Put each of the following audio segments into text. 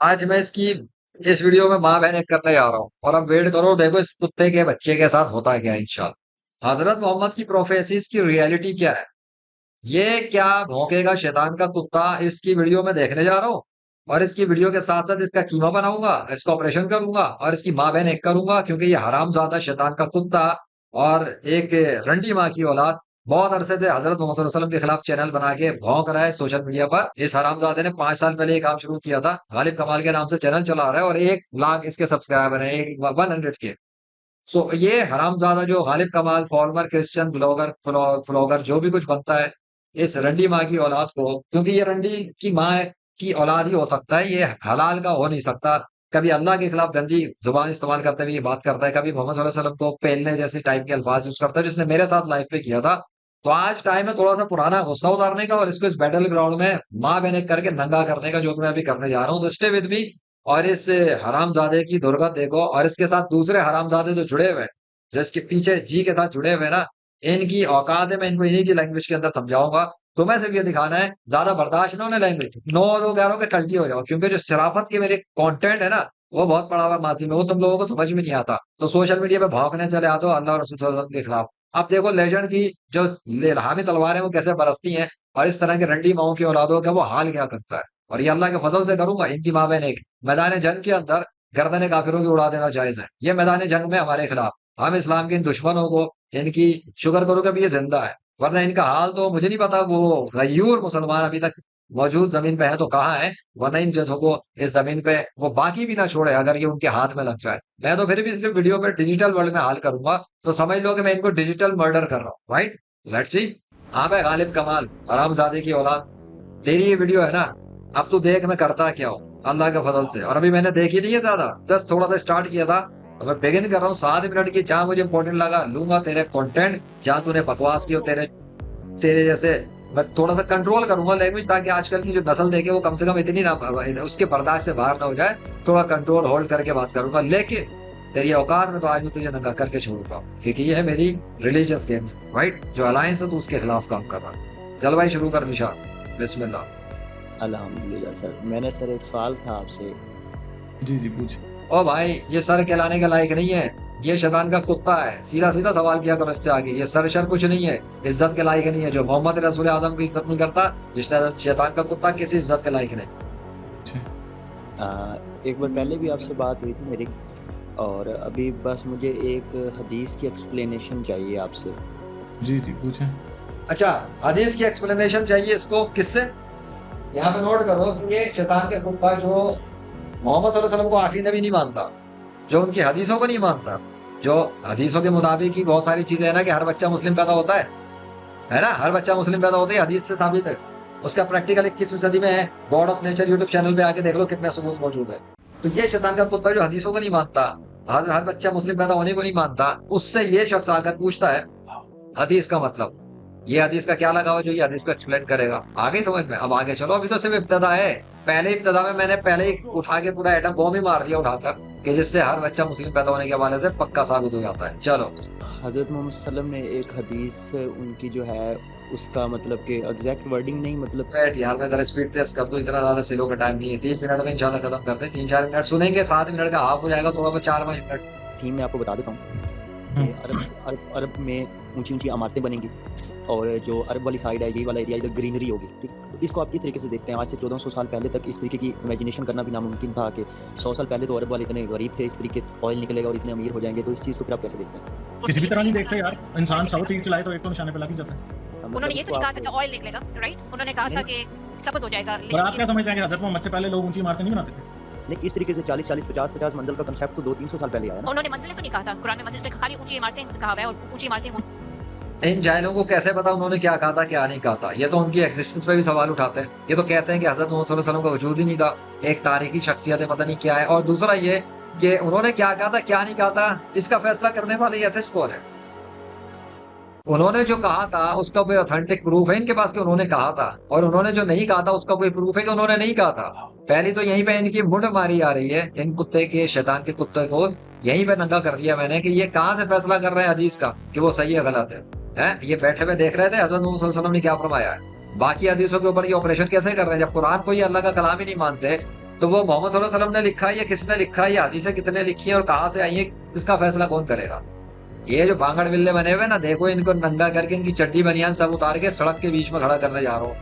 आज मैं इस वीडियो में माँ बहन एक करने जा रहा हूँ और अब वेट करो, देखो इस कुत्ते के बच्चे के साथ होता है क्या इंशाल्लाह। हजरत मोहम्मद की प्रोफेसीज की रियलिटी क्या है, ये क्या भौंकेगा शैतान का कुत्ता, इसकी वीडियो में देखने जा रहा हूँ। और इसकी वीडियो के साथ साथ इसका कीमा बनाऊंगा, इसका ऑपरेशन करूंगा और इसकी माँ बहन एक करूंगा, क्योंकि ये हरामजादा शैतान का कुत्ता और एक रंडी माँ की औलाद बहुत अरसे से हजरत मोहम्मद सल्लल्लाहु अलैहि वसल्लम के खिलाफ चैनल बना के भौंक रहा है सोशल मीडिया पर। इस हरामजादे ने 5 साल पहले ये काम शुरू किया था, गालिब कमाल के नाम से चैनल चला रहा है और 1 लाख इसके सब्सक्राइबर है, 100 के। सो ये हरामजादा जो गालिब कमाल फॉर्मर क्रिश्चियन ब्लॉगर फ्लॉगर जो भी कुछ बनता है, इस रंडी माँ की औलाद को, क्योंकि ये रंडी की माँ की औलाद ही हो सकता है, ये हलाल का हो नहीं सकता। कभी अल्लाह के खिलाफ गंदी जुबान इस्तेमाल करते हुए ये बात करता है, कभी मोहम्मद सल्लल्लाहु अलैहि वसल्लम को पेलने जैसे टाइप के अल्फाज यूज करता है, जिसने मेरे साथ लाइफ पे किया था। तो आज टाइम है थोड़ा सा पुराना गुस्सा उतारने का और इसको इस बैटल ग्राउंड में माँ बहन एक करके नंगा करने का, जो कि मैं अभी करने जा रहा हूँ। तो स्टे विद मी और इस हरामजादे की दुर्गत देखो, और इसके साथ दूसरे हरामजादे जो जुड़े हुए हैं, जो इसके पीछे जी के साथ जुड़े हुए हैं ना, इनकी औकात है, मैं इनको इन्हीं की लैंग्वेज के अंदर समझाऊंगा। तुम्हें सिर्फ ये दिखाना है, ज्यादा बर्दाश्त ना होने लैंग्वेज, नो दो ग्यारह के टल्टी हो जाओ, क्योंकि जो शराफत के मेरे कंटेंट है ना, वो बहुत पड़ा हुआ है माजी में, वो तुम लोगों को समझ में नहीं आता। तो सोशल मीडिया पे भौंकने चले आते हो अल्लाह और रसूल सल्लल्लाहु अलैहि वसल्लम के खिलाफ। अब देखो लेजेंड की जो लेलहामी तलवारें वो कैसे बरसती हैं, और इस तरह के रंडी माओ की औलादों का वो हाल क्या करता है। और ये अल्लाह के फजल से करूंगा, इनकी माँ बहन एक मैदान जंग के अंदर गर्दन काफिरों की उड़ा देना जायज है। ये मैदान जंग में हमारे खिलाफ, हम इस्लाम के इन दुश्मनों को, इनकी शुक्र करो कि अभी ये जिंदा है, वरना इनका हाल तो मुझे नहीं पता। वो गयूर मुसलमान अभी तक मौजूद जमीन पे है तो कहाँ है, वरना इन जैसों को इस जमीन पे वो बाकी भी ना छोड़े अगर ये उनके हाथ में लग जाए। मैं तो फिर भी सिर्फ वीडियो पे डिजिटल वर्ल्ड में हाल करूंगा, तो समझ लो कि मैं इनको डिजिटल मर्डर कर रहा हूँ। Right, let's see. हाँ भाई गालिब कमाल हरामजादे की औलाद, तेरी ये वीडियो है ना, अब तू देख मैं करता क्या हूँ अल्लाह के फजल से। और अभी मैंने देखी नहीं है ज्यादा, जस्ट थोड़ा सा स्टार्ट किया था। तो मैं बिगिन कर रहा हूँ 7 मिनट की, जहां मुझे इंपॉर्टेंट लगा लूंगा तेरे कंटेंट, जहां तूने बकवास की हो, तेरे तेरे जैसे मैं थोड़ा सा कंट्रोल करूंगा लैंग्वेज, ताकि आजकल की जो नस्ल देखे वो कम से कम इतनी ना, उसके बर्दाश्त से बाहर ना हो जाए। थोड़ा कंट्रोल होल्ड करके बात करूंगा, लेकिन तेरी औकात में तो आज मैं तुझे नंगा करके छोड़ूंगा, क्योंकि ये है मेरी रिलीजियस गेम। राइट, जो अलायंस है तू उसके खिलाफ काम कर रहा है। चल भाई शुरू कर निशा, बिस्मिल्लाह। अल्हम्दुलिल्लाह सर। मैंने सर एक सवाल था आपसे। जी जी पूछ। ओ भाई ये सर कहलाने के लायक नहीं है, ये शैतान का कुत्ता है। सीधा सीधा सवाल किया करो इससे आगे, ये सर शर कुछ नहीं है, इज्जत के लायक नहीं है। जो मोहम्मद रसूल आजम की इज्जत नहीं करता, ये शैतान का कुत्ता किसी इज्जत के लायक नहीं। अच्छा। एक बार पहले भी आपसे बात हुई थी मेरी, और अभी बस मुझे एक हदीस की एक्सप्लेनेशन चाहिए आपसे। जी जी पूछें। अच्छा, हदीस की एक्सप्लेनेशन चाहिए इसको किससे? यहाँ पे नोट करो कि ये शैतान का कुत्ता जो मोहम्मद सल्लल्लाहु अलैहि वसल्लम को आखिरी नबी नहीं मानता, जो उनकी हदीसों को नहीं मानता, जो हदीसों के मुताबिक ही बहुत सारी चीजें है ना, कि हर बच्चा मुस्लिम पैदा होता है ना, हर बच्चा मुस्लिम पैदा होता है, हदीस से साबित है। उसका प्रैक्टिकल 21वीं सदी में है, God of nature YouTube channel पे आके देख लो कितने सबूत मौजूद है। तो ये शैतान का कुत्ता जो हदीसों को नहीं मानता, हर बच्चा मुस्लिम पैदा होने को नहीं मानता, उससे ये शख्स आकर पूछता है हदीस का मतलब, ये हदीस का क्या लगा हुआ, जो ये हदीस को एक्सप्लेन करेगा। आगे समझ में? अब आगे चलो, अभी तो सिर्फ इब्तदा है। पहले इब्तदा में मैंने पहले ही उठा के पूरा एटम बॉम्ब ही मार दिया उठाकर, कि जिससे हर बच्चा मुस्लिम पैदा होने के हवाले से पक्का साबित हो जाता है। चलो, हज़रत मोहम्मद सल्लम ने एक हदीस उनकी जो है उसका मतलब कि एग्जैक्ट वर्डिंग नहीं, मतलब बैठ यार, मैं जरा स्पीड टेस्ट कर दूं, इतना ज्यादा स्लो का टाइम नहीं है। 3 मिनट में इंशाल्लाह खत्म करते हैं, 3-4 मिनट सुनेंगे, 7 मिनट का हाफ हो जाएगा, थोड़ा बहुत 4-5 मिनट। थीम मैं आपको बता देता हूँ कि अरब में ऊंची ऊंची इमारतें बनेंगी, और जो अरब वाली साइड है, यही वाला एरिया, इधर ग्रीनरी होगी। ठीक है, तो इसको आप किस तरीके से देखते हैं? आज से 1400 साल पहले तक इस तरीके की इमेजिनेशन करना भी नामुमकिन था कि 100 साल पहले तो अरब वाले इतने गरीब थे, इस तरीके ऑयल निकलेगा और इतने अमीर हो जाएंगे। तो इस चीज़ को फिर आप कैसे देखते हैं? किसी भी तरह नहीं देखते यार, इंसान 100 तीर चलाए तो एक तो निशाने पे लग ही जाता है। उन्होंने ये तो नहीं कहा था कि ऑयल निकलेगा, राइट? उन्होंने कहा था कि सबज हो जाएगा। और आप क्या समझते हैं कि हजरत मोहम्मद से पहले लोग ऊंची इमारतें नहीं बनाते थे? नहीं, इस तरीके से 40-40, 50-50 मंजिल का कंसेप्ट तो 200-300 साल पहले आया ना। उन्होंने मंजिलें तो नहीं कहा था, कुरान में मंजिल से खाली ऊंची इमारतें कहा हुआ है, और ऊंची इमारतें इन जाहिलों को कैसे पता उन्होंने क्या कहा था क्या नहीं कहा था? ये तो उनकी एग्जिस्टेंस पे भी सवाल उठाते हैं। ये तो कहते हैं कि हजरत मोहम्मद सल्लल्लाहु अलैहि वसल्लम का वजूद ही नहीं था, एक तारीखी शख्सियत है, पता नहीं क्या है। और दूसरा ये कि उन्होंने क्या कहा था क्या नहीं कहा था, इसका फैसला करने वाले एथिस्ट कौन है? उन्होंने जो कहा था उसका कोई ऑथेंटिक प्रूफ है इनके पास कि उन्होंने कहा था? और उन्होंने जो नहीं कहा था उसका कोई प्रूफ है कि उन्होंने नहीं कहा था? पहली तो यहीं पे इनकी मुंड मारी आ रही है, इन कुत्ते के, शैतान के कुत्ते को यहीं पे नंगा कर दिया मैंने, कि ये कहां से फैसला कर रहे हैं हदीस का कि वो सही है गलत है? हैं? ये बैठे हुए देख रहे थे हजरत मोहम्मद सल्लल्लाहु अलैहि वसल्लम ने क्या फरमाया है, बाकी हदीसों के ऊपर ये ऑपरेशन कैसे कर रहे हैं, जब कुरान को ये अल्लाह का कलाम ही नहीं मानते। तो वो मोहम्मद सल्लल्लाहु अलैहि वसल्लम ने लिखा है या किसने लिखा है, या हदीसें कितने लिखी है और कहाँ से आई है, इसका फैसला कौन करेगा? ये जो भांगड़ बिल्ले बने हुए ना, देखो इनको नंगा करके इनकी चड्डी बनियान सब उतार के सड़क के बीच में खड़ा करने जा रहा हूँ।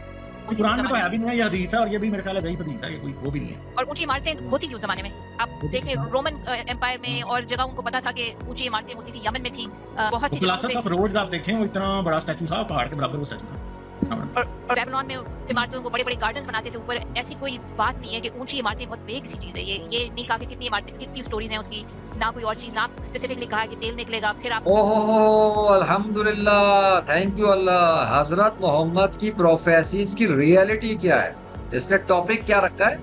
कुरान में तो है भी नहीं है, ये हदीस है, और ये भी मेरे ख्याल है दईफ हदीस है, ये कोई वो भी नहीं है। और ऊंची इमारतें होती थी उस जमाने में। आप देख लें रोमन एम्पायर में और जगह उनको पता था कि ऊंची इमारतें होती थी, यमन में थी, बहुत सी जगहों फिलॉसफर पे। ऑफ रोज आप देखें, वो इतना बड़ा स्टैचू था, पहाड़ के बराबर वो स्टैचू था। और लेबनान में इमारतों को बड़े-बड़े गार्डन्स बनाते थे ऊपर। ऐसी कोई बात नहीं है कि ऊंची इमारतें बहुत वेग सी चीज है। ये नहीं कहा कि कितनी इमारतें, कितनी स्टोरीज हैं उसकी, ना कोई और चीज, ना स्पेसिफिकली कहा है कि तेल निकलेगा फिर आप। ओहो, अल्हम्दुलिल्लाह, थैंक यू अल्लाह। हजरत मोहम्मद की प्रोफेसीज की रियलिटी क्या है, इसने टॉपिक क्या रखा है?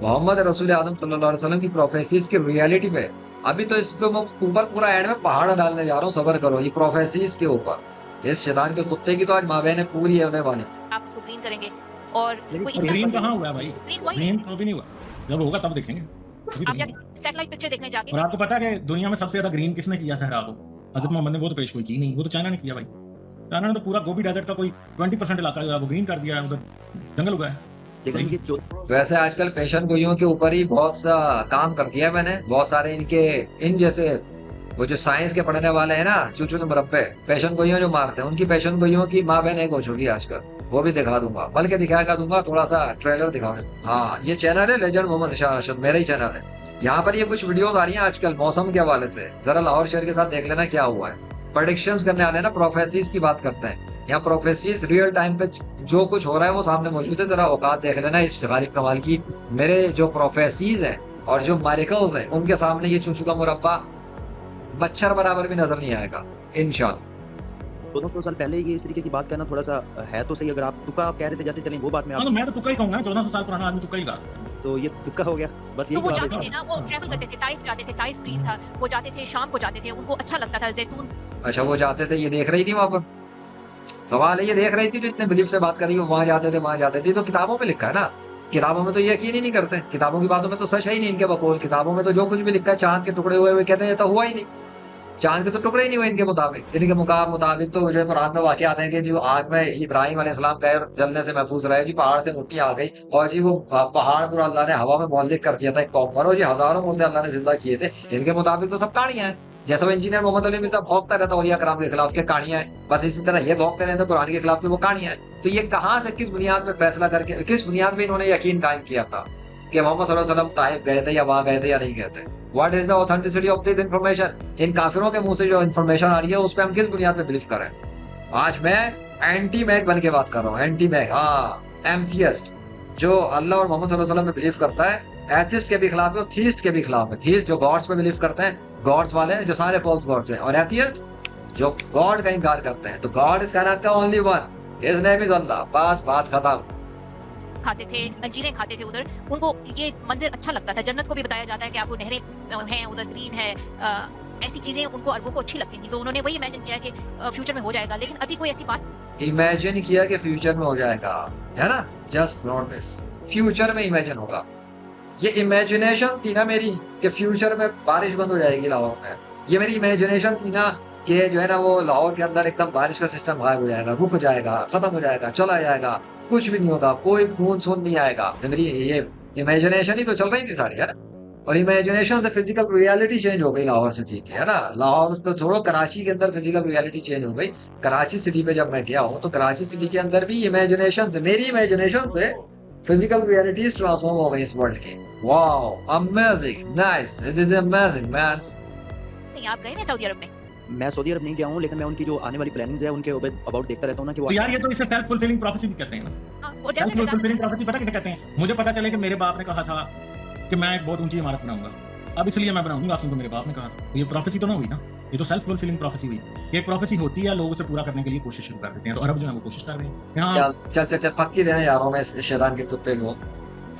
मोहम्मद रसूल आदम सल्लल्लाहु अलैहि वसल्लम की प्रोफेसीज की रियलिटी पे। अभी तो इसको मैं ऊपर पूरा एंड में पहाड़ डालने जा रहा हूँ, सबर करो। ये प्रोफेसीज के ऊपर इस शैतान के कुत्ते की तो आज माँ बहन पूरी होने वाली। आप उसको ग्रीन करेंगे और लेकिन कोई सर, ग्रीन कहाँ हुआ है भाई? ग्रीन हुआ ही ग्रीन तो भी नहीं हुआ, जब होगा तब देखेंगे। अभी तो आप नहीं जाके सैटेलाइट पिक्चर देखने जाके। हुआ। और आपको पता है कि दुनिया में सबसे ज्यादा ग्रीन किसने किया सहरा को? हजरत मोहम्मद ने वो तो पेश कोई की नहीं, वो तो चाइना ने किया भाई। चाइना ने तो पूरा गोबी डेजर्ट का कोई 20% इलाका जो है वो ग्रीन कर दिया है, उधर जंगल उगा है। लेकिन ये जो वैसे आजकल पेशन गोइयों के ऊपर ही बहुत सा काम कर दिया है मैंने। बहुत सारे इनके इन जैसे वो जो साइंस के पढ़ने वाले हैं ना, चूचू के मुरब्बे, पेशन गोइयों जो मारते हैं, उनकी पेशन गोइयों की माँ बहन एक हो चुकी है आजकल। वो भी दिखा दूंगा, बल्कि दिखा दूंगा, थोड़ा सा ट्रेलर दिखा दूंगा। हाँ, ये चैनल है लेजेंड मोहम्मद इशान अरशद, मेरा ही चैनल है। यहाँ पर ये कुछ वीडियोस आ रही हैं आजकल मौसम के हवाले से, जरा लाहौर शहर के साथ देख लेना क्या हुआ है। प्रेडिक्शंस करने वाले ना, प्रोफेसीज की बात करते हैं। यहाँ प्रोफेसीज रियल टाइम पे जो कुछ हो रहा है वो सामने मौजूद है। जरा औकात देख लेना इस गालिब कमाल की। मेरे जो प्रोफेसीज है और जो मारिकल्स है, उनके सामने ये चूचू का मुरब्बा मच्छर बराबर भी नजर नहीं आएगा इंशाल्लाह। 1400 साल पहले ये इस तरीके की बात करना थोड़ा सा है तो सही। अगर आप तुक्का आप कह रहे थे, जैसे चलें वो बात में हाँ, तो आप, मैं तो तुक्का ही कहूंगा, 1400 साल पुराना आदमी तुक्का ही गा। तो ये तुक्का हो गया, बस तो यही वो जवाब है जाते थे इसका। ना, वो ट्रैवल करते थे, ताइफ जाते थे, ताइफ ग्रीन था, वो जाते थे, शाम को जाते थे, उनको अच्छा लगता था जैतून। अच्छा, वो जाते थे, ये देख रही थी वहां पर? सवाल है, ये देख रही थी जो इतने बिलीफ से बात कर रही है, वहां जाते थे वहां जाते थे। तो किताबों में लिखा है ना, किताबों में तो ये यकीन ही नहीं करते। किताबों की बातों में तो सच है ही नहीं इनके बकौल। किताबों में तो जो कुछ भी लिखा है चांद के टुकड़े हुए कहते हैं, ये तो हुआ ही नहीं। चांद के तो टुकड़े ही नहीं हुए इनके मुताबिक। इनके मुताबिक तो जो कुरान में वाकया आते हैं कि जो आग में इब्राहिम अलैहिस्सलाम गए और जलने से महफूज रहे जी, पहाड़ से मिट्टी आ गई और जी वो पहाड़ पूरा अल्लाह ने हवा में मौलिक कर दिया था एक कौम पर, और जी हजारों मुर्दे अल्लाह ने जिंदा किए थे। इनके मुताबिक तो सब कहानियां हैं। जैसे वो इंजीनियर मोहम्मद अली मिर्जा भौंकता रहता औलिया कराम के खिलाफ के कहानियां हैं, बस इसी तरह ये भौंकते रहते कुरान के खिलाफ की वो कहानियां हैं। तो ये कहां से, किस बुनियाद पे फैसला करके, किस बुनियाद पे इन्होंने यकीन कायम किया था कि मोहम्मद सल्लल्लाहु अलैहि वसल्लम ताइफ गए थे या वहां गए थे या नहीं गए थे? What is the authenticity of this information? इन काफिरों के मुंह से जो इंफॉर्मेशन आ रही है उस पर हम किस बुनियाद पे बिलीव करें? आज मैं एंटी मैग बन के बात कर रहा हूँ, एंटी मैग, हाँ, एम्थियस्ट, जो अल्लाह और मोहम्मद सल्लल्लाहु अलैहि वसल्लम पे बिलीव करता है। एथिस्ट के भी खिलाफ है, थीस्ट के भी खिलाफ है। थीस्ट जो गॉड्स पे बिलीव करते हैं, गॉड्स वाले जो सारे फॉल्स गॉड्स हैं, और एथियस्ट जो गॉड का इनकार करते हैं। तो गॉड इस कायनात का only one, his name is Allah, बस बात खत्म। खाते थे, अंजीरें खाते थे उधर, उनको ये मंजर अच्छा लगता था। जन्नत को भी बताया जाता है कि आपको नहरें हैं उधर, ग्रीन है, ऐसी चीजें उनको अरबों को अच्छी लगती थी। तो उन्होंने वही इमेजिन किया कि फ्यूचर में हो जाएगा। लेकिन अभी कोई ऐसी बात इमेजिन किया कि फ्यूचर में हो जाएगा, है ना? जस्ट नॉट दिस, फ्यूचर में इमेजिन होगा। ये इमेजिनेशन थी ना मेरी कि फ्यूचर में बारिश बंद हो जाएगी लाहौर में। ये मेरी इमेजिनेशन थी ना कि जो है ना वो लाहौर के अंदर एकदम बारिश का सिस्टम गायब हो जाएगा, रुक जाएगा, खत्म हो जाएगा, चला जाएगा, कुछ भी नहीं होगा, कोई मानसून नहीं आएगा। तो मेरी ये इमेजिनेशन ही तो चल रही थी सारी, है ना? और इमेजिनेशन से फिजिकल रियलिटी चेंज हो गई लाहौर से, ठीक है ना? लाहौर से तो छोड़ो, कराची के अंदर फिजिकल रियलिटी चेंज हो गई। कराची सिटी पे जब मैं गया हूँ तो कराची सिटी के अंदर भी इमेजिनेशन से, मेरी इमेजिनेशन से फिजिकल रियलिटीज ट्रांसफॉर्म हो गई इस वर्ल्ड की। Wow, amazing, nice, this is amazing man. नहीं। आप गए ना सऊदी अरब में? मैं सऊदी अरब नहीं गया हूँ, लेकिन मैं उनकी जो आने वाली प्लानिंग्स है उनके अबाउट देखता रहता हूँ ना कि वो तो यार ये तो इसे सेल्फ फुलफिलिंग प्रोफेसी भी कहते हैं ना। हाँ, वो सेल्फ डेजर्ट फुलफिलिंग प्रोफेसी पता किसे कहते हैं? मुझे पता चले कि मेरे बाप ने कहा था कि मैं एक बहुत ऊंची इमारत बनाऊंगा, अब इसलिए मैं बनाऊंगा क्योंकि मेरे बाप ने कहा था। तो ये प्रोफेसी तो ना हुई ना, ये तो सेल्फ फुलफिलिंग प्रोफेसी हुई। ये एक प्रोफेसी होती है, लोग उसे पूरा करने के लिए कोशिश शुरू कर देते हैं। तो अरब जो है वो कोशिश कर रहे हैं। हाँ, चल चल चल चल, पक्की देने जा रहा हूँ मैं इस शैतान के कुत्ते को।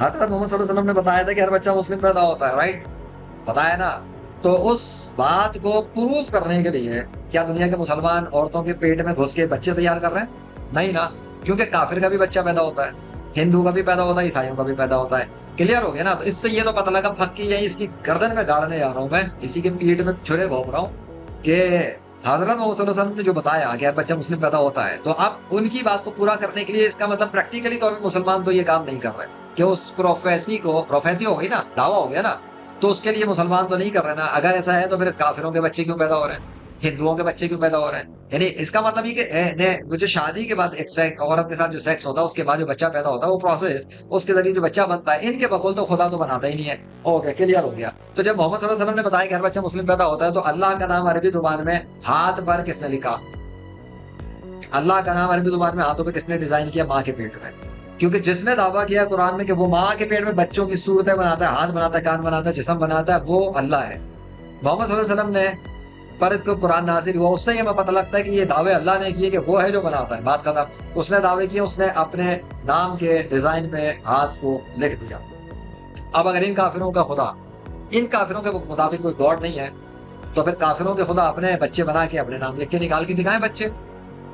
हजरत मोहम्मद सल्लल्लाहु अलैहि वसल्लम ने बताया था कि हर बच्चा मुस्लिम पैदा होता है, राइट? बताया ना? तो उस बात को प्रूफ करने के लिए क्या दुनिया के मुसलमान औरतों के पेट में घुस के बच्चे तैयार कर रहे हैं? नहीं ना, क्योंकि काफिर का भी बच्चा पैदा होता है, हिंदू का भी पैदा होता है, ईसाइयों का भी पैदा होता है। क्लियर हो गया ना? तो इससे ये तो पता लगा, फक्की यही इसकी गर्दन में गाड़ने जा रहा हूँ मैं, इसी के पीठ में छुरे घोंप रहा हूँ कि हजरत मोहम्मद सल्लल्लाहु अलैहि वसल्लम ने जो बताया कि यार बच्चा मुस्लिम पैदा होता है, तो अब उनकी बात को पूरा करने के लिए इसका मतलब प्रैक्टिकली तौर पर मुसलमान तो ये काम नहीं कर रहे। कि उस प्रोफेसी हो गई ना, दावा हो गया ना, तो उसके लिए मुसलमान तो नहीं कर रहे ना। अगर ऐसा है तो फिर काफिरों के बच्चे क्यों पैदा हो रहे हैं, हिंदुओं के बच्चे क्यों पैदा हो रहे हैं? यानी इसका मतलब ये कि वो जो शादी के बाद एक औरत के साथ जो सेक्स होता है, उसके बाद जो बच्चा पैदा होता है, वो प्रोसेस, उसके जरिए जो बच्चा बनता है, इनके बकौल तो खुदा तो बनाता ही नहीं है। हो गया, क्लियर हो गया। तो जब मोहम्मद सल्लल्लाहु अलैहि वसल्लम ने बताया कि हर बच्चा मुस्लिम पैदा होता है, तो अल्लाह का नाम अरबी जुबान में हाथ पर किसने लिखा? अल्लाह का नाम अरबी जुबान में हाथों पे किसने डिजाइन किया? माँ के पेट में। क्योंकि जिसने दावा किया कुरान में कि वो माँ के पेट में बच्चों की सूरतें बनाता है, हाथ बनाता है, कान बनाता है, जिस्म बनाता है, वो अल्लाह है। मोहम्मद सल्लल्लाहु अलैहि वसल्लम ने पर तो कुरान नाज़िल हुआ, उससे ही हमें पता लगता है कि ये दावे अल्लाह ने किए कि वो है जो बनाता है। बात खत्म। उसने दावे किए, उसने अपने नाम के डिजाइन पे हाथ को लिख दिया। अब अगर इन काफिरों के मुताबिक कोई गॉड नहीं है, तो फिर काफिरों के खुदा अपने बच्चे बना के अपने नाम लिख के निकाल के दिखाएं बच्चे।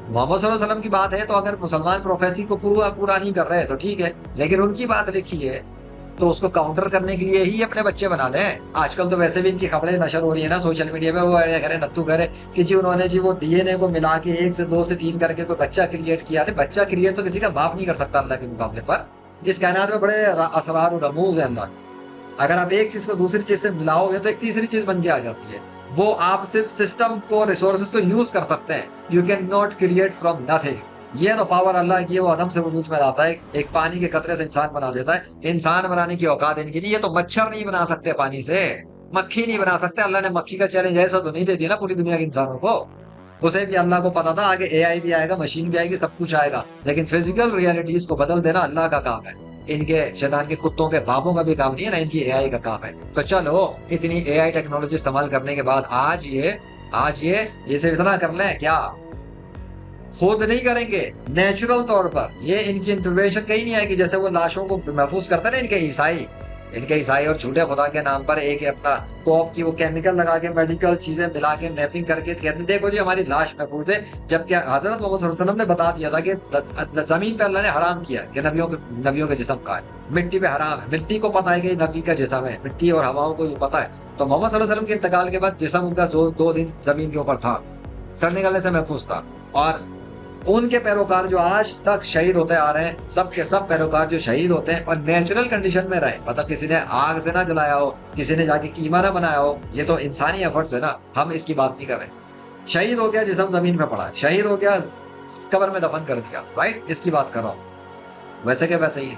मोहम्मद सल्लल्लाहु अलैहि वसल्लम की बात है तो अगर मुसलमान प्रोफेसी को पूरा नहीं कर रहे तो ठीक है, लेकिन उनकी बात लिखी है तो उसको काउंटर करने के लिए ही अपने बच्चे बना लें। आजकल तो वैसे भी इनकी खबरें नशर हो रही है ना सोशल मीडिया पे, वो करे नत्थू करे कि जी उन्होंने जी वो डीएनए को मिला के 1 से 2 से 3 करके कोई बच्चा क्रिएट किया। अरे बच्चा क्रिएट तो किसी का बाप नहीं कर सकता अल्लाह के मुकाबले पर। इस कायनात में बड़े असरार और रमूज है अल्लाह। अगर आप एक चीज को दूसरी चीज से मिलाओगे तो एक तीसरी चीज बन के आ जाती है। वो आप सिर्फ सिस्टम को, रिसोर्सेज को यूज कर सकते हैं। You can not create from nothing. ये तो पावर अल्लाह की है, वो अदम से वजूद में लाता है, एक पानी के कतरे से इंसान बना देता है। इंसान बनाने की औकात इनकी नहीं। ये तो मच्छर नहीं बना सकते पानी से, मक्खी नहीं बना सकते। अल्लाह ने मक्खी का चैलेंज ऐसा तो नहीं दे दिया ना पूरी दुनिया के इंसानों को। उसे भी अल्लाह को पता था आगे एआई भी आएगा, मशीन भी आएगी, सब कुछ आएगा, लेकिन फिजिकल रियलिटीज को बदल देना अल्लाह का काम है। इनके शैतान के कुत्तों के बापों का भी काम नहीं है ना, इनकी एआई का काम है। तो चलो इतनी एआई टेक्नोलॉजी इस्तेमाल करने के बाद आज ये सिर्फ इतना कर लें क्या? खुद नहीं करेंगे, नेचुरल तौर पर। ये इनकी इंटरवेंशन कहीं नहीं आएगी। जैसे वो लाशों को महफूज करते हैं ना इनके ईसाई और झूठे खुदा के नाम पर एक अपना कॉप की वो केमिकल लगा के, मेडिकल चीजें मिला के, मैपिंग करके कहते हैं देखो जी हमारी लाश महफूज है। जबकि हजरत मोहम्मद सल्लल्लाहु अलैहि वसल्लम ने बता दिया था कि जमीन पे अल्लाह ने हराम किया कि नबियों के जिस्म का है, मिट्टी पे हराम है। मिट्टी को पता है कि नबी का जिस्म है, मिट्टी और हवाओं को पता है। तो मोहम्मद सल्लल्लाहु अलैहि वसल्लम के इंतकाल के बाद जिस्म उनका 2 दिन जमीन के ऊपर था, सड़ निकलने से महफूज था। और उनके पैरोकार जो आज तक शहीद होते आ रहे हैं, सब के सब पैरोकार जो शहीद होते हैं और नेचुरल कंडीशन में रहे, मतलब किसी ने आग से ना जलाया हो, किसी ने जाके कीमा ना बनाया हो, ये तो इंसानी एफर्ट्स है ना, हम इसकी बात नहीं कर रहे। शहीद हो गया, जिस्म जमीन पे पड़ा है, शहीद हो गया, कब्र में दफन कर दिया, राइट, इसकी बात कर रहा हूं। वैसे के वैसे ही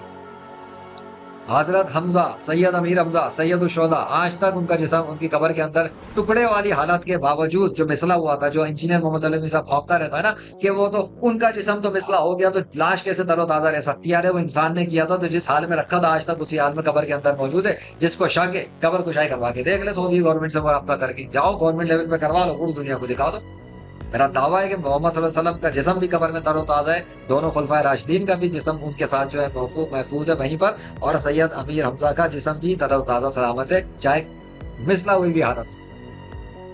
हजरत हमजा, सैयद अमीर हमजा, सैयद शोदा, आज तक उनका जिस्म उनकी कब्र के अंदर टुकड़े वाली हालत के बावजूद जो मिसला हुआ था, जो इंजीनियर मोहम्मद अली साहब भौंकता रहता है ना कि वो तो उनका जिस्म तो मिसला हो गया तो लाश कैसे तरोताजा रह सकती है? अरे वो इंसान ने किया था तो जिस हाल में रखा था आज तक उसी हाल में कब्र के अंदर मौजूद है। जिसको शक है कब्र कुशाई करवा के देख ले, सऊदी गवर्नमेंट से रब्ता करके जाओ, गवर्नमेंट लेवल पे करवा लो, पूरी दुनिया को दिखा दो। मेरा दावा है कि मोहम्मद सल्लल्लाहु अलैहि वसल्लम का जिस्म भी कब्र में तरोताजा है, दोनों खुलफाए राशिदीन का भी जिस्म उनके साथ जो है महफूज है वहीं पर, और सैयद अमीर हमजा का जिस्म भी तरोताजा सलामत है, चाहे मिसला हुई भी हालत।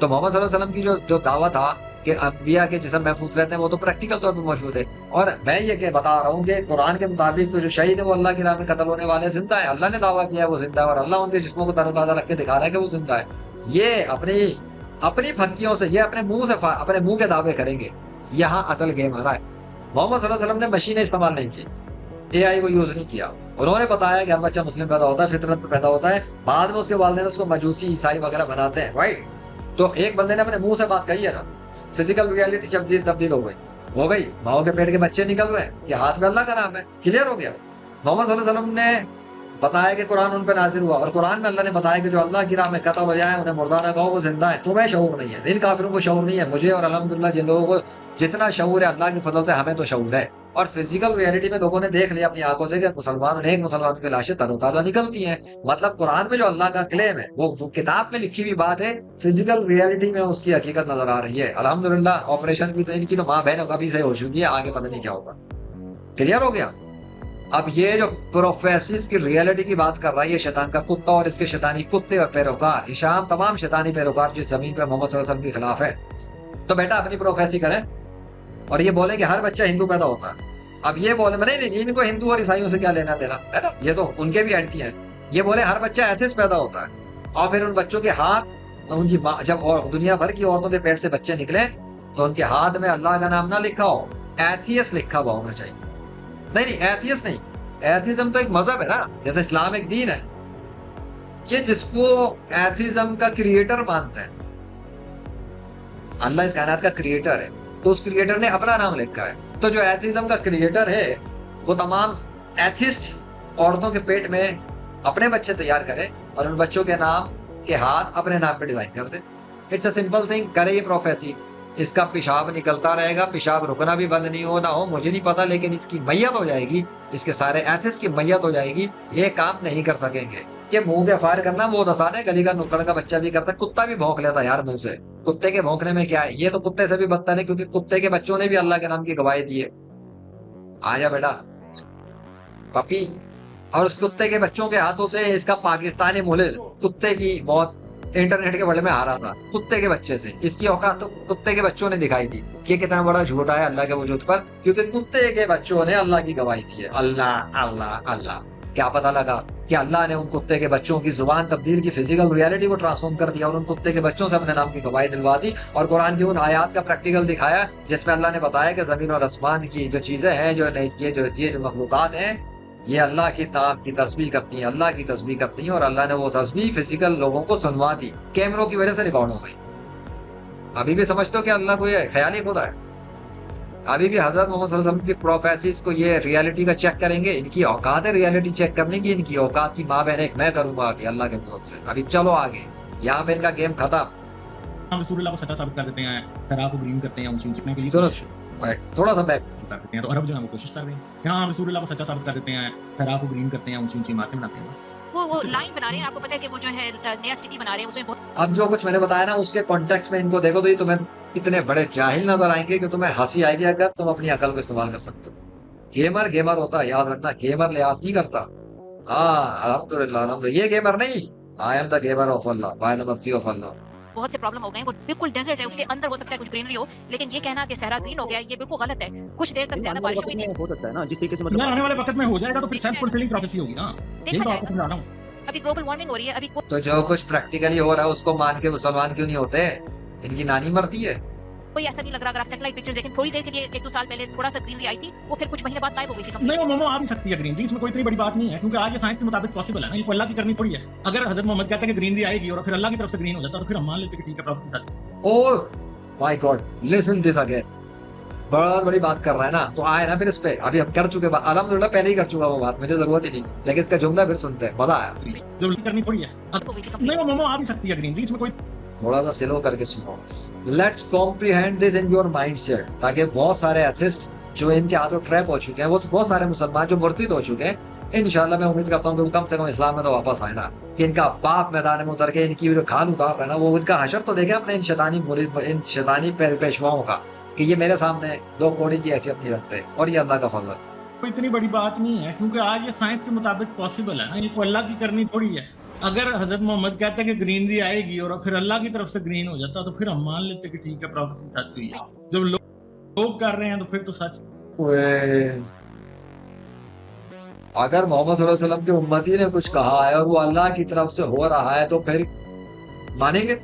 तो मोहम्मद सल्लल्लाहु अलैहि वसल्लम की जो दावा था कि अंबिया के जिस्म महफूज रहते हैं, वो तो प्रैक्टिकल तौर पर मौजूद है। और मैं ये बता रहा हूँ कि कुरान के मुताबिक तो जो शहीद है वो अल्लाह की राह में कत्ल होने वाले जिंदा है। अल्लाह ने दावा किया है वो जिंदा है, और अल्लाह उनके जिस्मों को तरोताजा रख के दिखा रहा है कि वो जिंदा है। ये अपनी फक्कियों से, ये अपने मुंह के दावे करेंगे। यहाँ असल गेम आ रहा है। मोहम्मद सल्लल्लाहु अलैहि वसल्लम ने मशीनें इस्तेमाल नहीं की, एआई को यूज नहीं किया। उन्होंने बताया कि हर बच्चा मुस्लिम पैदा होता है, फितरत में पैदा होता है, बाद में उसके वालिदैन उसको मजूसी ईसाई वगैरह बनाते हैं, राइट। तो एक बंदे ने अपने मुंह से बात कही है ना, फिजिकल रियलिटी तब्दील हो गई, माओ के पेट के बच्चे निकल रहे हैं कि हाथ में अल्लाह का नाम है, क्लियर हो गया। मोहम्मद सल्लल्लाहु अलैहि वसल्लम ने बताया कि कुरान उन पर नाजिल हुआ, और कुरान में अल्लाह ने बताया कि जो अल्लाह की राह में कत्ल हो जाए उन्हें मुर्दा ना कहो, वो जिंदा है। तुम्हें शऊर नहीं है, इन काफिरों को शऊर नहीं है, मुझे और अल्हम्दुलिल्लाह जिन लोगों को जितना शऊर है अल्लाह के फजल से हमें तो शऊर है। और फिजिकल रियलिटी में लोगों ने देख लिया अपनी आंखों से कि मुसलमानों की लाशें तरोताजा निकलती हैं। मतलब कुरान में जो अल्लाह का क्लेम है वो किताब में लिखी हुई बात है, फिजिकल रियलिटी में उसकी हकीकत नजर आ रही है। अल्हम्दुलिल्लाह ऑपरेशन की तो इनकी तो माँ बहन कभी से हो चुकी है, आगे पता नहीं क्या होगा। क्लियर हो गया। अब ये जो प्रोफेसिस की रियलिटी की बात कर रहा है, ये शैतान का कुत्ता और इसके शैतानी कुत्ते और पैरोकार, इशाम तमाम शैतानी पैरोकार जो जमीन पर मोहम्मद सल्लल्लाहु अलैहि वसल्लम के खिलाफ है। तो बेटा अपनी प्रोफेसी करें और ये बोले कि हर बच्चा हिंदू पैदा होता है। अब ये बोले नहीं, इनको हिंदू और ईसाइयों से क्या लेना देना है ना, ये तो उनके भी एंटी है। ये बोले हर बच्चा एथिस्ट पैदा होता है, और फिर उन बच्चों के हाथ, उनकी जब और दुनिया भर की औरतों के पेट से बच्चे निकले तो उनके हाथ में अल्लाह का नाम ना लिखा हो, एथियस लिखा हुआ होना चाहिए। नहीं, एथियस नहीं, एथिज्म तो एक मजहब है ना, जैसे इस्लाम एक दीन है। ये जिसको एथिज्म का क्रिएटर मानते हैं, अल्लाह इस कायनात का क्रिएटर है, तो उस क्रिएटर ने अपना नाम लिखा है। तो जो एथिज्म का क्रिएटर है वो तमाम एथिस्ट औरतों के पेट में अपने बच्चे तैयार करे और उन बच्चों के नाम के हाथ अपने नाम पे डिजाइन कर दे। इट्स अ सिंपल थिंग, करे ये प्रोफेसी, इसका पेशाब निकलता रहेगा, पेशाब रुकना भी बंद नहीं हो ना हो मुझे नहीं पता, लेकिन इसकी मैयत हो जाएगी, इसके सारे एथिस्ट की मैयत हो जाएगी, ये काम नहीं कर सकेंगे। ये मुंह के फायर करना बहुत आसान है, गली का नुक्कड़ का बच्चा भी करता है, कुत्ता भी भौंक लेता है यार मुंह से। कुत्ते के भौंकने में क्या है, ये तो कुत्ते से भी बदतर है, क्योंकि कुत्ते के बच्चों ने भी अल्लाह के नाम की गवाही दी है। आजा बेटा पपी। और उस कुत्ते के बच्चों के हाथों से इसका पाकिस्तानी मुल्क कुत्ते की मौत इंटरनेट के वर्ल्ड में हारा था, कुत्ते के बच्चे से। इसकी औकात तो कुत्ते के बच्चों ने दिखाई दी कि कितना बड़ा झूठा है अल्लाह के वजूद पर, क्योंकि कुत्ते के बच्चों ने अल्लाह की गवाही दी है। अल्लाह अल्लाह अल्लाह। क्या पता लगा कि अल्लाह ने उन कुत्ते के बच्चों की जुबान तब्दील की, फिजिकल रियलिटी को ट्रांसफॉर्म कर दिया और उन कुत्ते के बच्चों से अपने नाम की गवाही दिलवा दी और कुरान की उन आयात का प्रैक्टिकल दिखाया जिसमें अल्लाह ने बताया कि जमीन और आसमान की जो चीजें हैं, जो मखलूकात हैं, ये अल्लाह की नाम की तस्बीह करती हैं, अल्लाह की तस्बीह करती हैं। और अल्लाह ने वो तस्बीह फिजिकल लोगों को सुनवा दी, कैमरों की वजह से रिकॉर्ड हो गई। अभी भी समझते हो कि अल्लाह को ये ख्याली खुदा है? अभी भी हजरत मोहम्मद सल्लल्लाहु अलैहि वसल्लम की प्रोफेसीज को ये रियलिटी का चेक करेंगे? इनकी औकात है रियलिटी चेक करने की? इनकी औकात की माँ बहन एक मैं करूंगा आगे अल्लाह के मदद से। अभी चलो आगे, यहाँ पे इनका गेम खत्म। हम रसूलुल्लाह को सच्चा साबित कर देते हैं, शराब को ग्रीन करते हैं, ऊंची ऊंचने के लिए सुनो थोड़ा सा बैक कर देते हैं। तो अरब जो है वो कोशिश कर रहे हैं, यहाँ हम रसूलुल्लाह को सच्चा साबित कर देते हैं, शराब को ग्रीन करते हैं, ऊंची ऊंची इमारतें बनाते हैं। बस वो लाइन बना रहे हैं, आपको पता है कि वो जो है नया सिटी बना रहे हैं, उसमें बहुत अब जो कुछ मैंने बताया ना उसके कॉन्टेक्स्ट में इनको देखो तो ये तुम्हें इतने बड़े जाहिल नजर आएंगे कि तुम्हें हंसी आएगी अगर तुम अपनी अकल को इस्तेमाल कर सकते हो। गेमर गेमर होता है, याद रखना, गेमर लिहाज नहीं करता। हाँ अल्हम्दुलिल्लाह अल्हम्दुलिल्लाह, ये गेमर नहीं, I am the gamer of Allah by the mercy of Allah. बहुत से प्रॉब्लम हो गए हैं। वो बिल्कुल डेजर्ट है, उसके अंदर हो सकता है कुछ ग्रीनरी हो, लेकिन ये कहना कि सहरा ग्रीन हो गया ये बिल्कुल गलत है। कुछ देर तक नहीं, ज्यादा आने वाले बारिश हुई वक्त थी, में हो सकता है ना, जिस तरीके से यार मतलब आने वाले वक्त में हो जाएगा तो फिर सेल्फ फुलफिलिंग प्रोफेसी होगी ना, यही देखा तो आपको जाएगा। समझा रहा हूँ। अभी ग्लोबल वार्मिंग हो रही है, अभी तो जो कुछ प्रैक्टिकली हो रहा है उसको मान के मुसलमान क्यों नहीं होते? इनकी नानी मरती है। कोई ऐसा नहीं लग रहा। अगर आप सैटेलाइट पिक्चर्स देखें, थोड़ी देर के लिए 1-2 साल पहले थोड़ा सा ग्रीनरी आई थी, वो फिर कुछ महीने बाद गायब हो गई थी नहीं, कंप्लीट। वो मोमो आ भी सकती है ग्रीनरी, इसमें कोई इतनी बड़ी बात नहीं है, क्योंकि आज ये साइंस के मुताबिक पॉसिबल है ना, ये कोई अल्लाह की करनी थोड़ी है। अगर हजरत मोहम्मद कहते हैं कि ग्रीनरी आएगी और फिर अल्लाह की तरफ से ग्रीन हो जाता तो फिर हम मान लेते कि ठीक है प्रोफेसी सच है। Oh my God, listen this again. बहुत बड़ी बात कर रहा है ना, तो आए ना फिर इस पे। अभी हम कर चुके बात, अल्हम्दुलिल्लाह पहले ही कर चुका वो बात, मुझे जरूरत ही नहीं, लेकिन इसका जुमला फिर सुनते हैं, मजा आया। जो करनी थोड़ी है। हो गई थी नहीं, कंप्लीट। वो मोमो आ भी सकती है ग्रीनरी, इसमें कोई थोड़ा सा स्लो करके सुनो। Let's comprehend this in your mindset, ताकि बहुत सारे एथिस्ट जो इनके हाथों ट्रैप हो चुके हैं, वो बहुत सारे मुसलमान जो मुर्तिद हो चुके हैं, इंशाल्लाह मैं उम्मीद करता हूँ कि वो कम से कम इस्लाम में तो वापस आए ना, कि इनका बाप मैदान में उतर के इनकी जो खान उतार रहा है ना, वो इनका हशर तो देखे अपने इन शैतानी पेशवाओं का, कि ये मेरे सामने 2 कौड़ी की हैसियत नहीं रखते, और ये अल्लाह का फजल। कोई इतनी बड़ी बात नहीं है, क्योंकि आज ये साइंस के मुताबिक पॉसिबल है ना, ये कोई अल्लाह की करनी थोड़ी है। अगर हजरत मोहम्मद कहते हैं कि ग्रीनरी आएगी और फिर अल्लाह की तरफ से ग्रीन हो जाता तो फिर हम मान लेते कि ठीक है प्रोफेसी सच हुई है। जब लोग कर रहे हैं तो फिर तो सच। अगर मोहम्मद सल्लल्लाहु अलैहि वसल्लम के उम्मती ने कुछ कहा है और वो अल्लाह की तरफ से हो रहा है तो फिर मानेंगे?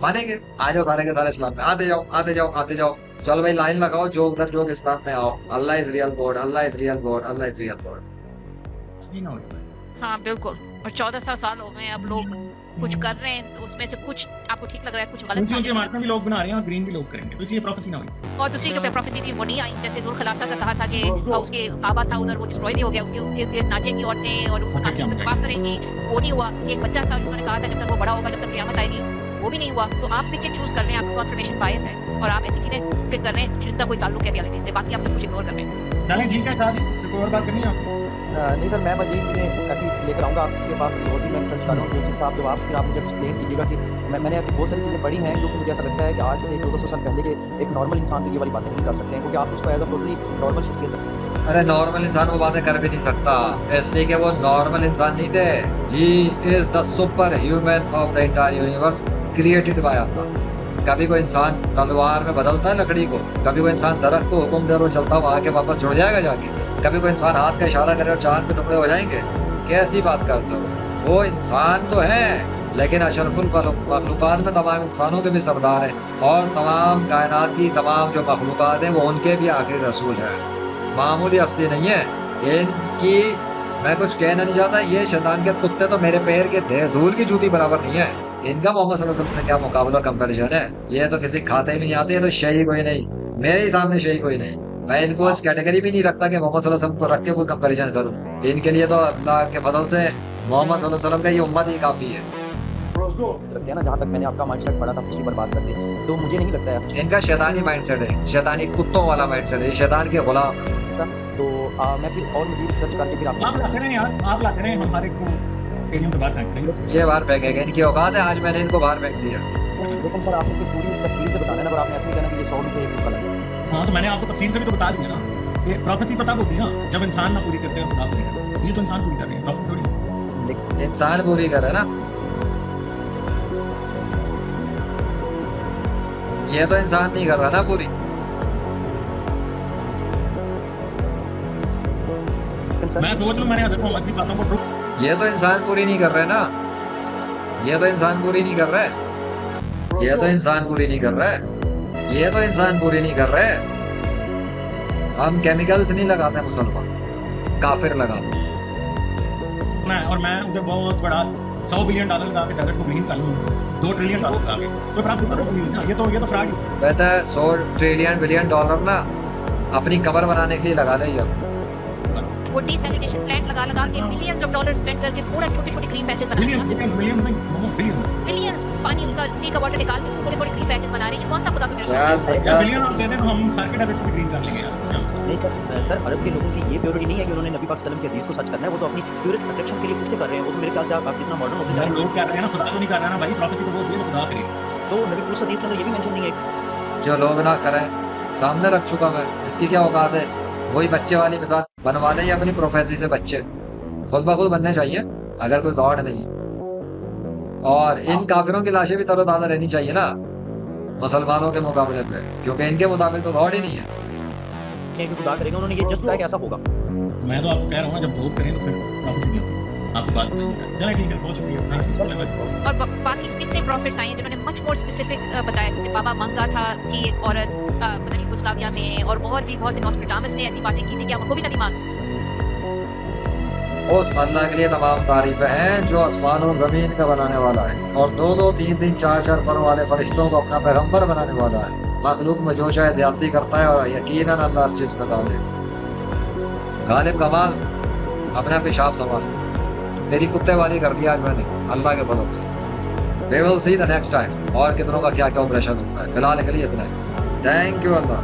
मानेंगे? आ जाओ सारे के सारे इस्लाम में, आते जाओ आते जाओ आते जाओ। चलो भाई लाइन लगाओ, जो उधर जो इस्लाम में आओ। Allah is real God, Allah is real God, Allah is real God. नहीं ना होता है। हाँ बिल्कुल। और 1400 साल हो गए, अब लोग कुछ कर रहे हैं, तो उसमें से कुछ आपको ठीक लग रहा है, कुछ गलत ऊंची ऊंची था। इमारतें भी लोग बना रहे हैं और ग्रीन भी लोग करेंगे, तो इसलिए प्रोफेसी ना हुई। और दूसरी जो प्रोफेसी थी वो नहीं आई, जैसे जुल खलासा का कहा था कि उसके काबा था उधर, वो डिस्ट्रॉय नहीं हो गया, उसके इर्द गिर्द नाचेंगी औरतें और उसको ओके, क्या तबाह करेंगी, वो नहीं हुआ। एक बच्चा था उन्होंने कहा था जब तक वो बड़ा होगा, जब तक क़यामत आएगी, वो भी नहीं हुआ। तो आप पिक एंड चूज कर रहे हैं, आपका कन्फर्मेशन बायस है और आप ऐसी चीजें पिक कर रहे हैं जिनका कोई ताल्लुक है रियलिटी से, बाकी आप सब कुछ इग्नोर कर रहे हैं। चलें ठीक है शादी, कोई और बात करनी है आपको? नहीं सर, मैं बस यही चीज़ें ऐसी लेकर आऊँगा आपके पास, और भी मैं सर्च कर रहा हूँ तो जिसका आप जवाब फिर आप मुझे एक्सप्लेन कीजिएगा कि मैंने ऐसी बहुत सारी चीज़ें पढ़ी हैं जो कि मुझे ऐसा लगता है कि आज से 1400 साल पहले के एक नॉर्मल इंसान भी ये वाली बातें नहीं कर सकते हैं, क्योंकि आप उसको एज अ टोटली नॉर्मल शख्सियत। अरे नॉर्मल इंसान वो बातें कर भी नहीं सकता, इसलिए कि वो नॉर्मल इंसान नहीं थे। He is the super human of the entire universe, created by Allah. कभी कोई इंसान तलवार में बदलता है लकड़ी को, कभी कोई इंसान दरख्त को हुक्म दे और वो चलता वहां के वापस जुड़ जाएगा जाके, कभी कोई इंसान हाथ का इशारा करे और चांद के टुकड़े हो जाएंगे। कैसी बात करते हो? वो इंसान तो है, लेकिन अशरफुल मखलूकात में तमाम इंसानों के भी सरदार हैं और तमाम कायनात की तमाम जो मखलूकात हैं वो उनके भी आखिरी रसूल है। मामूली असली नहीं है, इनकी मैं कुछ कहना नहीं चाहता, ये शैतान के कुत्ते तो मेरे पैर के धूल की जूती बराबर नहीं है। इनका मोहम्मद सल्लल्लाहु अलैहि वसल्लम से क्या मुकाबला कंपैरिजन है। ये तो किसी खाते भी नहीं आते, ये तो शही कोई नहीं, मेरे ही सामने शही कोई नहीं। मैं इनको इस कैटेगरी भी नहीं रखता कि मोहम्मद सल्लल्लाहु अलैहि वसल्लम को रख के कोई कंपैरिजन करूं। इनके लिए तो अल्लाह के फजल से मोहम्मद सल्लल्लाहु अलैहि वसल्लम का ये उम्मत ही काफी है। रखते हैं ना, जहाँ तक मैंने आपका माइंडसेट पढ़ा था पिछली बार बात करके, तो मुझे नहीं लगता है इनका शैतानी माइंडसेट है, शैतानी कुत्तों वाला माइंडसेट है, ये शैतान के गुलाम है। ऐसा। तो मैं फिर और मजीद रिसर्च करके फिर आप लाते रहे यार, आप लाते रहे, हमारे को स्टेडियम के बाहर फेंक रहे। ये बाहर फेंकेगा, इनकी औकात है, आज मैंने इनको बाहर फेंक दिया। लेकिन सर आपने फिर पूरी तफसील से बताना है ना, पर आपने ऐसे नहीं कहना कि ये 100 में से एक गलत है। हाँ, तो मैंने आपको तफसील कभी तो बता दिया ना कि प्रोफेसी पता होती है ना, जब इंसान ना पूरी करते हैं खुदा पूरी करते हैं। ये तो इंसान पूरी कर रहे हैं, प्रॉफिट थोड़ी। इंसान पूरी करे ना, ये तो इंसान नहीं कर रहा ना पूरी। मैं सोच लूं मैंने हज़रत मोहम्मद की बातों को प्रूफ। ये तो इंसान पूरी नहीं कर रहे ना, ये तो इंसान पूरी नहीं कर रहे, ये तो इंसान पूरी नहीं कर रहे, ये तो इंसान पूरी नहीं कर रहे। हम केमिकल्स नहीं लगाते मुसलमान, काफिर लगाते। और मैं उधर बहुत बड़ा $100 बिलियन लगा के डेजर्ट को ग्रीन कर लूं, $2 ट्रिलियन लगा के, तो प्रॉफिट तो नहीं है ना। ये तो फ्रॉड है। कहता है 100 ट्रिलियन बिलियन डॉलर ना अपनी कबर बनाने के लिए लगा ले। वो डिसैलिनेशन प्लांट लगा के मिलियंस ऑफ डॉलर स्पेंड करके थोड़ा छोटे-छोटे ग्रीन पैचेस बना रहे हैं। बिलियंस पानी उसका सी का वाटर निकाल के थोड़े-थोड़े ग्रीन पैचेस बना रहे हैं। ये कौन सा खुदा को बिलियन आप दे दें तो हम सारे डेजर्ट को ग्रीन कर लेंगे यार। नहीं सर अरब के लोगों की ये प्योरिटी नहीं है कि उन्होंने नबी पाक सल्लल्लाहु अलैहि वसल्लम की हदीस को सच करना है, वो तो अपनी प्योरेस्ट प्रोटेक्शन के लिए खुद से कर रहे हैं। वो तो मेरे ख्याल से आप जितना मॉडर्न होते जा रहे हैं, लोग क्या कर रहे हैं ना, खुदा तो नहीं कर रहा ना भाई, प्रोफेसी तो वो ये तो खुदा करे। तो नबी उस हदीस के अंदर ये भी मेंशन नहीं है। जो लोग ना करें सामने रख चुका मैं, इसकी क्या औकात है। वही बच्चे वाली मिसाल बनवा ले अपनी प्रोफेसी से, बच्चे खुद ब खुद बनने चाहिए अगर कोई गॉड नहीं है। और इन काफिरों की लाशें भी तरोताजा रहनी चाहिए ना मुसलमानों के मुकाबले पे, क्योंकि इनके मुताबिक तो गॉड ही नहीं है। कि खुदा करेगा, उन्होंने ये जस्ट कहा कि ऐसा होगा। मैं तो आपको कह रहा हूं ना, जब भोग करें तो फिर प्रोफेसी नहीं होती। आपकी बात नहीं है, चलिए ठीक है, बहुत शुक्रिया। और बाकी कितने प्रॉफिट्स आए हैं जिन्होंने मच मोर स्पेसिफिक बताया कि बाबा मंगा था कि एक औरत पता नहीं युगोस्लाविया में, और भी बहुत से नॉस्ट्रेडामस ने ऐसी बातें की थी कि हमको भी नबी मान। उस अल्लाह के लिए तमाम तारीफें हैं जो आसमान और जमीन का बनाने वाला है, और 2-2, 3-3, 4-4 पर वाले फरिश्तों को अपना पैगंबर बनाने वाला है। मखलूक में जो चाहे ज्यादती करता है और यकीनन अल्लाह हर चीज बता दे। गालिब कमाल अपना पेशाब संभाल, तेरी कुत्ते वाली कर दिया आज मैंने अल्लाह के फजल से। We will see the next time और कितनों का क्या क्या ऑपरेशन होता है। फिलहाल के लिए इतना है। Thank you Allah.